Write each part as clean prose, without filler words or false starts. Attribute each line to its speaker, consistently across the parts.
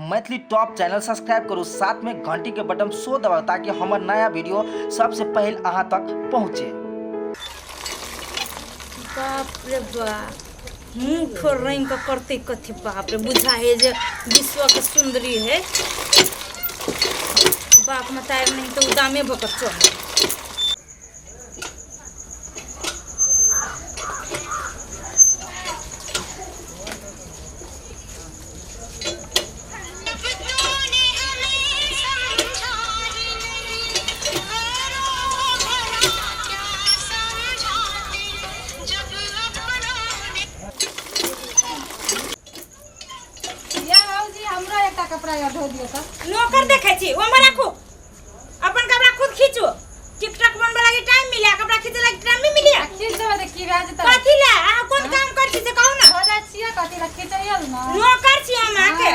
Speaker 1: Maithili top channel subscribe करू, साथ में घंटी के बटन सो दबाओ ताकि हमार नया वीडियो सबसे पहले अहाँ तक पहुँचे।
Speaker 2: बाप रे बाप, मुँह फोड़ रही का करते कथी। बाप रे, बुझा है जे विश्व के सुंदरी है। बाप मताए नहीं तो दामे भकत चल।
Speaker 3: कपड़ा या धो दियो त
Speaker 2: नौकर देखे छी ओमे राखू, अपन कपड़ा खुद खींचो। टिकटॉक बनबे लागी टाइम मिले, कपड़ा खींचे लागी टाइम नहीं मिले।
Speaker 3: खींच देबे त की भए जेतै।
Speaker 2: कथी ले आ कोन काम करछी से कहू ना।
Speaker 3: हो जाय छियै कथी ले खींचैयल न।
Speaker 2: नौकर छी हम आके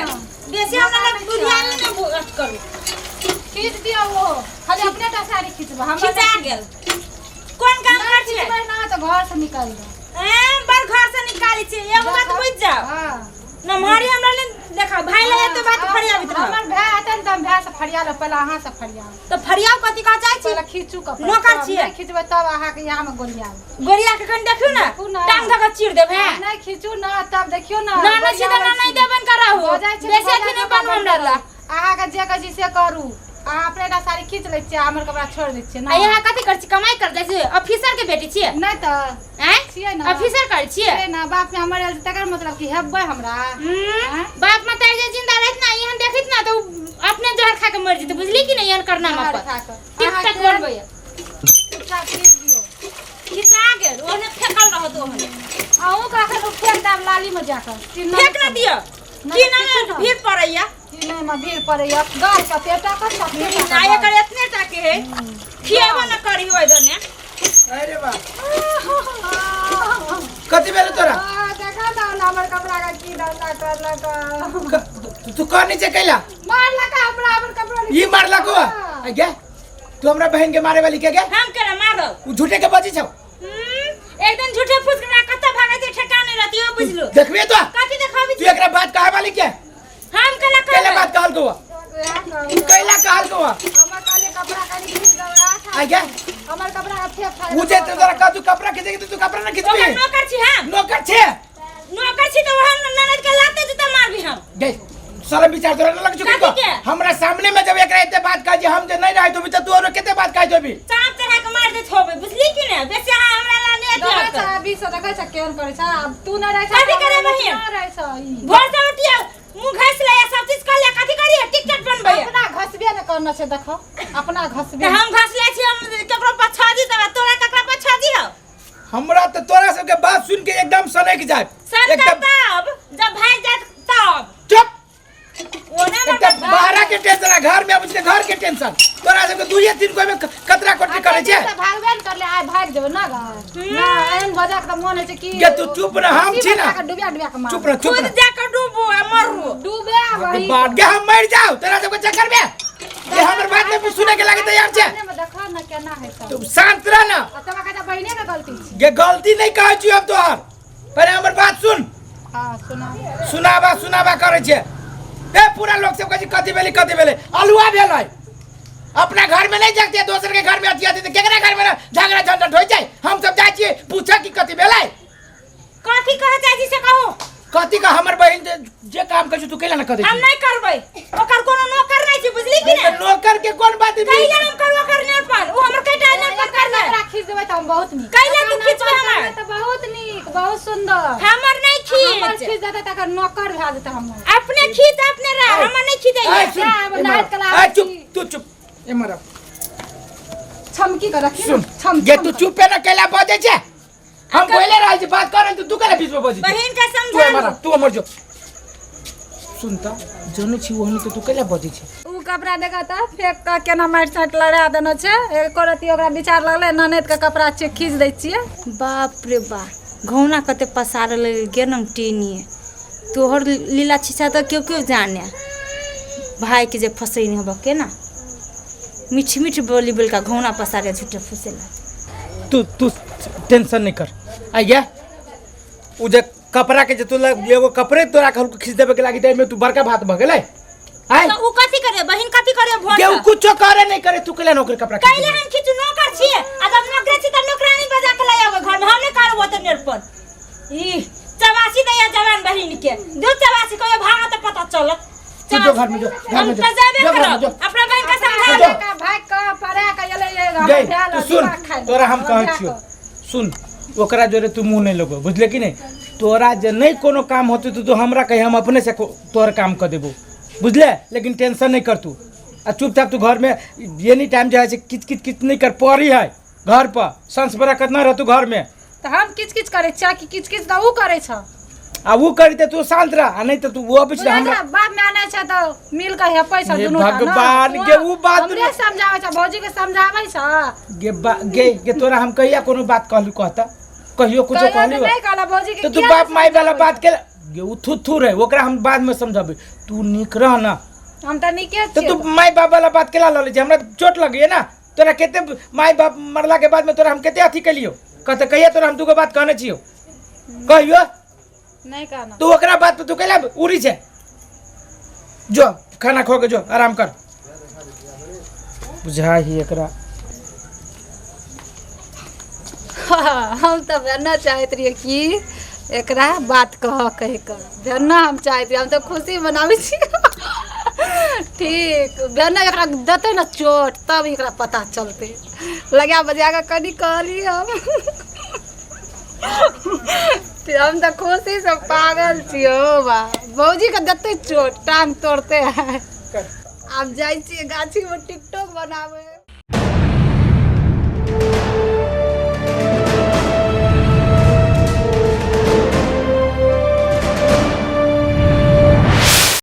Speaker 2: बेसी हमरा लग बुझाल न बुझत करू।
Speaker 3: खींच दियो वो, खाली अपने टा साड़ी खींचबो। हम
Speaker 2: खींचा गेल कोन काम करछी
Speaker 3: ना त घर से निकाल दो।
Speaker 2: बड़ घर से निकाली छी। एगो बात बुझ जाओ। हां न मारी हमरा ले देखा भाई ले तो बात फरियाबित रह। हमर
Speaker 3: भाई आतन त हम भाई से फरिया ले, पहले अहाँ से फरिया।
Speaker 2: तो फरियाव कथी का चाहि छी?
Speaker 3: पहले खींचू कपड़ा।
Speaker 2: नौकर छी
Speaker 3: नहीं खींचबे तब अहाँ के यहां में गोलिया
Speaker 2: गोलिया के कन देखियो ना, टांग धक चीर देबे।
Speaker 3: नहीं खींचू ना तब देखियो ना।
Speaker 2: ना ना सीधा ना नहीं देबन कराहु। बेसी अथी नहीं बनू हमरा ला।
Speaker 3: अहाँ के जे कजी से करू। अहाँ अपने टा साड़ी खींच ले छियै, हमर कपड़ा छोड़ दै छियै ना।
Speaker 2: यहाँ कथी कर छी? कमाई कर दै छी? ऑफिसर के बेटी छियै?
Speaker 3: नहीं त
Speaker 2: हैं
Speaker 3: छियै ना।
Speaker 2: ऑफिसर कर छियै
Speaker 3: ना। बाप ने हमर आयल तकर मतलब कि हेबै हमरा।
Speaker 2: बाप मताई जे जिंदा रहत ना, यहाँ देखित ना तो अपने जहर खा के मर जेते, बुझली कि नहीं? यहाँ करना मत टिकटॉक बनबै
Speaker 3: टिकटॉक खींच दियो।
Speaker 2: खिसा गेल ओने फेकल रहत ओने।
Speaker 3: आहू का अखन फेंक दाम लाली में जाकर
Speaker 2: फेंक ना दियो कि ना भीड़ पड़ैया।
Speaker 3: नहीं में भीड़ पड़ैया गाय का पेटा का
Speaker 2: ना एकर इतने टा के है। खियाबो ना करी ओइ दने।
Speaker 4: अरे बा कथी भेल तोरा?
Speaker 3: देखा ना हमर कपड़ा का की डंडा करला का।
Speaker 4: तू कौन नीचे कैला?
Speaker 3: मारला का हमरा हमर कपड़ा
Speaker 4: ई मारला को? आ गे तू हमरा बहन के मारे वाली के गे?
Speaker 2: हम केना मारो?
Speaker 4: उ झूठे के बजी छौ।
Speaker 2: एकदम झूठे फुस के कत्ता भागे ते ठिकाने रहती हो, बुझलो?
Speaker 4: देखबे तो
Speaker 2: कथी देखाबी
Speaker 4: तू एकरा बात कहे वाली के?
Speaker 2: हम केला
Speaker 4: कैला बात कहल को? कैला कहल को?
Speaker 3: हमर काले कपड़ा काली खींच दवा।
Speaker 4: आ गे
Speaker 3: हमर कपड़ा का फेंक फाड़।
Speaker 4: मुझे तो जरा का तू कपड़ा खींचे तू कपड़ा ना खींचबे।
Speaker 2: नौकर छी हम।
Speaker 4: नौकर छे?
Speaker 2: नौकर छी तो हम ननद के लाते जूता मारबी हम।
Speaker 4: गे सारा विचार तोरा न लग चुकी को? हमरा सामने में जब एकरा एते बात कह जे हम जे नहीं रहे तो भी तू और केते बात कह देबी?
Speaker 2: सांप चढ़ा के मार देत होबे, बुझली कि नहीं? बेसी हमरा ला ने
Speaker 3: देखा छ 20 देखा छ केन करे छ। अब तू न रहे छ
Speaker 2: कथी करे बहिन?
Speaker 3: न रहे छ ई
Speaker 2: भोर से उठिया मुंह घस ले सब चीज कर ले, कथी करिए? टिकटॉक बनबे
Speaker 3: अपना घसबे न करना छै। देखो अपना घसबे।
Speaker 2: हम घस ले छी, हम केकरो पछा दी तब तोरा ककरा पछा दी हो?
Speaker 4: हमरा तो तोरा सब के बात सुन के एकदम सनक जाय।
Speaker 2: एकदम तब जब भाई जात तब
Speaker 4: चुप।
Speaker 2: ओने
Speaker 4: एकदम बाहर के टेंशन घर में अब घर के टेंशन तोरा सब के दुइये तीन कोई में कतरा कोटी करे छे।
Speaker 3: भागबे न कर ले आइ भाग जेबे ना गा ना एहन बजा के मन है छै कि
Speaker 4: गे तू चुप ना, हम छी ना।
Speaker 3: डुबिया डुबिया के मार
Speaker 4: चुप रह चुप
Speaker 2: खुद
Speaker 4: रह।
Speaker 2: जाकर डूबो आ मरो।
Speaker 3: डूबे वही
Speaker 4: बात गे हम मर जाओ तेरा सब के चक्कर में। ये हमर बात नहीं सुने के लागे तैयार छे।
Speaker 3: देखा ना केना है सब।
Speaker 4: तू शांत रह ना।
Speaker 3: तब कहता बहिने के गलती छै।
Speaker 4: गे गलती नहीं कहै छी हम तोहर, पहले हमर बात सुन।
Speaker 3: हां सुना।
Speaker 4: सुनाबा करे छे। ए पूरा लोग सब कथी कथी भेले अलुआ भेलै। अपना घर में नहीं जाते, दोसर के घर में अथिया दे केकरा घर में झगड़ा झंझट हो जाए। हम सब जाय छी पूछे कि कथी भेलै।
Speaker 2: कथी कह चाही से कहो?
Speaker 4: कथी का हमर बहिन जे काम कर तू कैला न कर दे?
Speaker 2: हम नहीं करबै। ओकर कोनो नौकर नहीं छै, बुझली कि नहीं?
Speaker 4: नौकर के कोन बात है?
Speaker 2: कैला हम करवा करने पर ओ हमर कटा नहीं पर करना।
Speaker 3: कपड़ा खींच देबै त हम बहुत नीक।
Speaker 2: कैला तू खींचबे हमर?
Speaker 3: त बहुत नीक बहुत सुंदर।
Speaker 2: हमर नहीं
Speaker 3: हमर
Speaker 2: खींच।
Speaker 3: खींच देते तकर नौकर भए जेते हमर।
Speaker 2: अपने खींच अपने रह, हमर नहीं खींचै।
Speaker 4: चुप तू चुप एमरा
Speaker 3: छमकी कर रखी
Speaker 4: सुन।
Speaker 3: छम
Speaker 4: गे तू चुप ना कैला बजे छे? हम बोले रह छी बात कर तू कैला बीच में बजी?
Speaker 2: बहिन का
Speaker 4: तू
Speaker 2: समझा
Speaker 4: एमरा तू हमर जो सुनता जने छी ओहनी तो तू कैला बजे छे?
Speaker 3: उ कपड़ा देखा त फेंक के केना मार साट लड़ा देना छै। एको रती ओकरा विचार लगले ननद के कपड़ा छै खींच दै छियै।
Speaker 2: बाप रे बा, घौना कते पसारल गेनम टीनी। तोहर लीला छिछा तो क्यों क्यों जाने। भाई के जे फसैनी होबो के ना मीठ मीठ बोली बोल का घौना पसारे झूठे फुसेला।
Speaker 4: तू टेंशन नहीं कर। आ गया उ जे कपड़ा के जे तू एगो कपड़े तोरा खींच देबे के लागी दे में तू बड़का बात भ गेलै। आय
Speaker 2: तो उ कथी करे बहिन कथी करे भोट
Speaker 4: के कुछो करे नहीं करे तू केला नौकर कपड़ा
Speaker 2: कैले हम खिचु नौकर छिए आ जब नौकर छी त नौकरानी बजा के ले आवे घर में हम नहीं करबो त निरपन ई चवासी दैया जवान बहिन के दो चवासी को भागा त पता चल
Speaker 4: जो घर में जो
Speaker 2: अपना बहन का समझा
Speaker 3: का भाई का परे का ये
Speaker 4: गई तू सुन तोरा हम कहै छियो सुन ओकरा जोरे तू मुंह नहीं लगो बुझले कि नहीं तोरा जे नहीं कोनो काम होते तो हमरा कहे हम अपने से तोहर काम कर देबो बुझले लेकिन टेंशन नहीं कर तू आ चुपचाप तू घर में एनी टाइम जो है किच किच किच नहीं कर पड़ी है घर पर संस बरकत ना रह तू घर में
Speaker 3: तो हम किच किच करे छ कि किच किच उ करे छ
Speaker 4: आ वो करी तू शांत रह आ नहीं तो तू वो पिछले हमरा
Speaker 3: बाप में आने छ तो मिल के हे पैसा दुनु
Speaker 4: भगवान के वो बात
Speaker 3: हमरे समझावे छ भौजी के समझावे छ
Speaker 4: गे तोरा हम कहिया कोनो बात कहलू कहता कहियो कुछ कहली
Speaker 3: नहीं कहला भौजी के
Speaker 4: तो तू बाप माई वाला बात के गे उ थू रहे ओकरा हम बाद में समझाबे तू निक रह ना
Speaker 3: हम त निके
Speaker 4: तो तू माई बाप वाला बात केला ल ले हमरा चोट लगी है ना तोरा केते माई बाप मरला के बाद में तोरा हम केते अथी कलियो कहते कहिया तोरा हम दुगो बात कहने छियो कहियो
Speaker 3: नहीं कहना
Speaker 4: तू ओकरा बात पे तू केला उड़ी छे जो खाना खो के जो आराम कर बुझा ही एकरा
Speaker 3: हम तो बनना चाहत रहिए कि एकरा बात कह बनना हम चाहत हम तो खुशी मनावे छी ठीक बनना एकरा देते ना चोट तब एकरा पता चलते लगा बजा के कनी कहली हम तो खुशी से पागल छियो बा भौजी के देते चोट टांग तोड़ते हैं अब जाई छी गाछी में टिकटॉक बनावे।